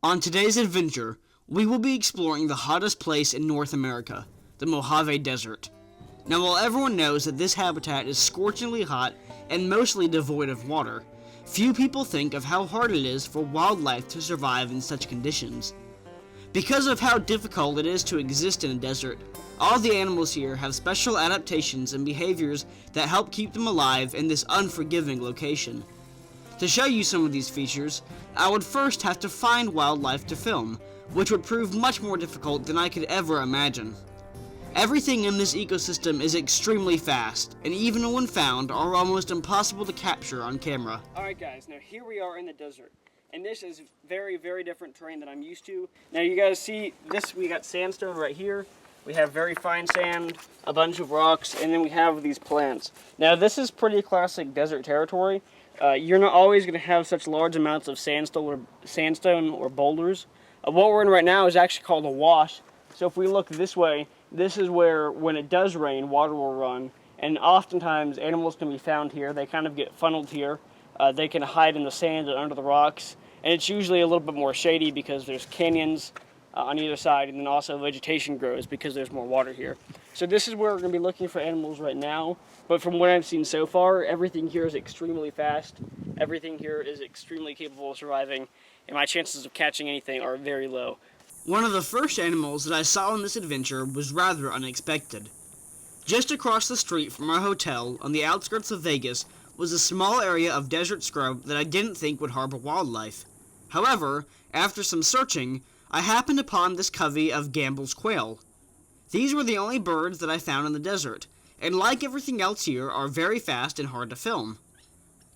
On today's adventure, we will be exploring the hottest place in North America, the Mojave Desert. Now, while everyone knows that this habitat is scorchingly hot and mostly devoid of water, few people think of how hard it is for wildlife to survive in such conditions. Because of how difficult it is to exist in a desert, all the animals here have special adaptations and behaviors that help keep them alive in this unforgiving location. To show you some of these features, I would first have to find wildlife to film, which would prove much more difficult than I could ever imagine. Everything in this ecosystem is extremely fast, and even when found, are almost impossible to capture on camera. Alright guys, now here we are in the desert, and this is very, very different terrain than I'm used to. Now you guys see this, we got sandstone right here, we have very fine sand, a bunch of rocks, and then we have these plants. Now this is pretty classic desert territory. You're not always going to have such large amounts of sandstone or boulders. What we're in right now is actually called a wash. So if we look this way, this is where, when it does rain, water will run. And oftentimes, animals can be found here. They kind of get funneled here. They can hide in the sand and under the rocks. And it's usually a little bit more shady because there's canyons on either side. And then also vegetation grows because there's more water here. So this is where we're going to be looking for animals right now. But from what I've seen so far, everything here is extremely fast. Everything here is extremely capable of surviving. And my chances of catching anything are very low. One of the first animals that I saw on this adventure was rather unexpected. Just across the street from our hotel on the outskirts of Vegas was a small area of desert scrub that I didn't think would harbor wildlife. However, after some searching, I happened upon this covey of Gambel's quail. These were the only birds that I found in the desert, and like everything else here, are very fast and hard to film.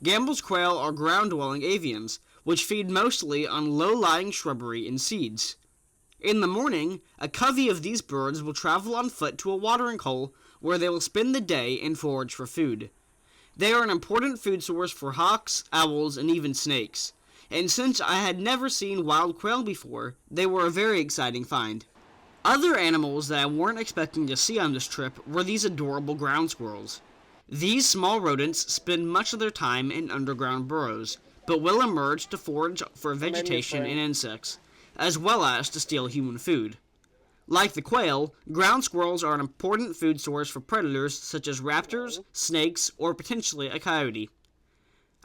Gambel's quail are ground-dwelling avians, which feed mostly on low-lying shrubbery and seeds. In the morning, a covey of these birds will travel on foot to a watering hole where they will spend the day and forage for food. They are an important food source for hawks, owls, and even snakes, and since I had never seen wild quail before, they were a very exciting find. Other animals that I weren't expecting to see on this trip were these adorable ground squirrels. These small rodents spend much of their time in underground burrows, but will emerge to forage for vegetation and insects, as well as to steal human food. Like the quail, ground squirrels are an important food source for predators such as raptors, snakes, or potentially a coyote.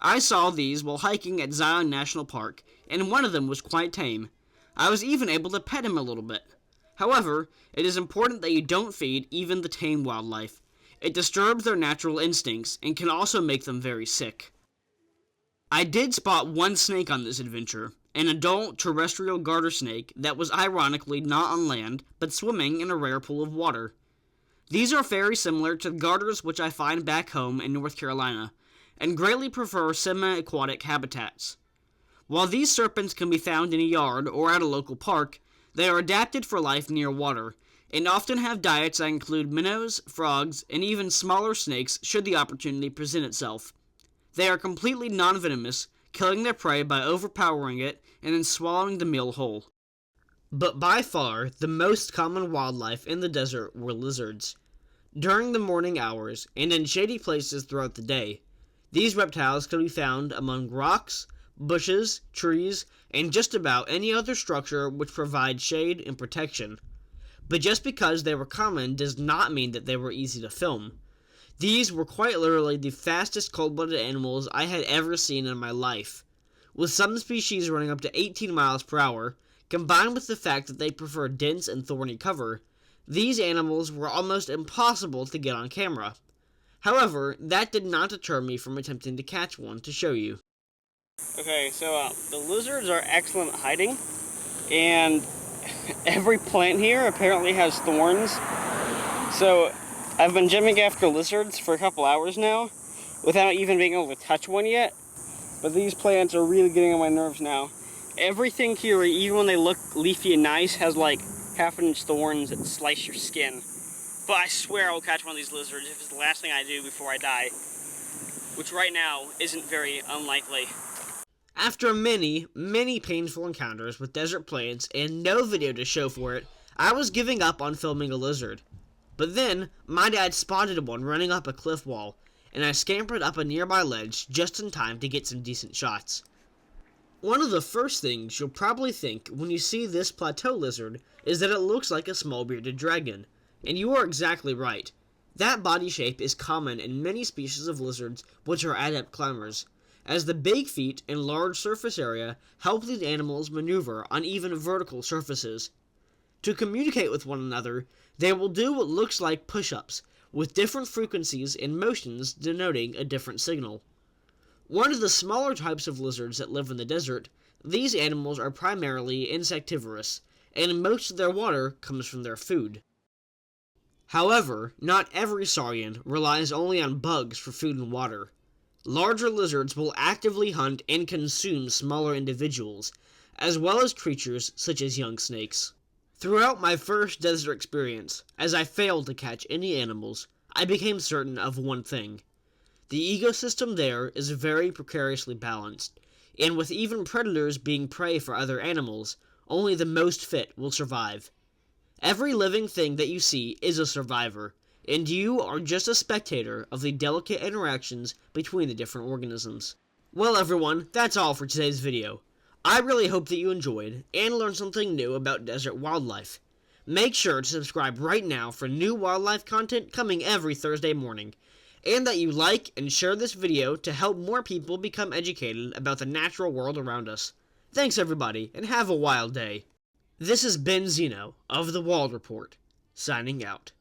I saw these while hiking at Zion National Park, and one of them was quite tame. I was even able to pet him a little bit. However, it is important that you don't feed even the tame wildlife. It disturbs their natural instincts and can also make them very sick. I did spot one snake on this adventure, an adult terrestrial garter snake that was ironically not on land, but swimming in a rare pool of water. These are very similar to the garters which I find back home in North Carolina, and greatly prefer semi-aquatic habitats. While these serpents can be found in a yard or at a local park, they are adapted for life near water, and often have diets that include minnows, frogs, and even smaller snakes should the opportunity present itself. They are completely non-venomous, killing their prey by overpowering it and then swallowing the meal whole. But by far, the most common wildlife in the desert were lizards. During the morning hours, and in shady places throughout the day, these reptiles could be found among rocks, bushes, trees, and just about any other structure which provides shade and protection. But just because they were common does not mean that they were easy to film. These were quite literally the fastest cold-blooded animals I had ever seen in my life. With some species running up to 18 miles per hour, combined with the fact that they prefer dense and thorny cover, these animals were almost impossible to get on camera. However, that did not deter me from attempting to catch one to show you. Okay, so the lizards are excellent at hiding, and every plant here apparently has thorns. So I've been jamming after lizards for a couple hours now without even being able to touch one yet, but these plants are really getting on my nerves now. Everything here, even when they look leafy and nice, has like half-inch thorns that slice your skin. But I swear I will catch one of these lizards if it's the last thing I do before I die, which right now isn't very unlikely. After many, many painful encounters with desert plants and no video to show for it, I was giving up on filming a lizard. But then, my dad spotted one running up a cliff wall, and I scampered up a nearby ledge just in time to get some decent shots. One of the first things you'll probably think when you see this plateau lizard is that it looks like a small bearded dragon, and you are exactly right. That body shape is common in many species of lizards which are adept climbers, as the big feet and large surface area help these animals maneuver on even vertical surfaces. To communicate with one another, they will do what looks like push-ups, with different frequencies and motions denoting a different signal. One of the smaller types of lizards that live in the desert, these animals are primarily insectivorous, and most of their water comes from their food. However, not every saurian relies only on bugs for food and water. Larger lizards will actively hunt and consume smaller individuals, as well as creatures such as young snakes. Throughout my first desert experience, as I failed to catch any animals, I became certain of one thing. The ecosystem there is very precariously balanced, and with even predators being prey for other animals, only the most fit will survive. Every living thing that you see is a survivor, and you are just a spectator of the delicate interactions between the different organisms. Well everyone, that's all for today's video. I really hope that you enjoyed and learned something new about desert wildlife. Make sure to subscribe right now for new wildlife content coming every Thursday morning, and that you like and share this video to help more people become educated about the natural world around us. Thanks everybody, and have a wild day. This has been Zeno of the Wald Report, signing out.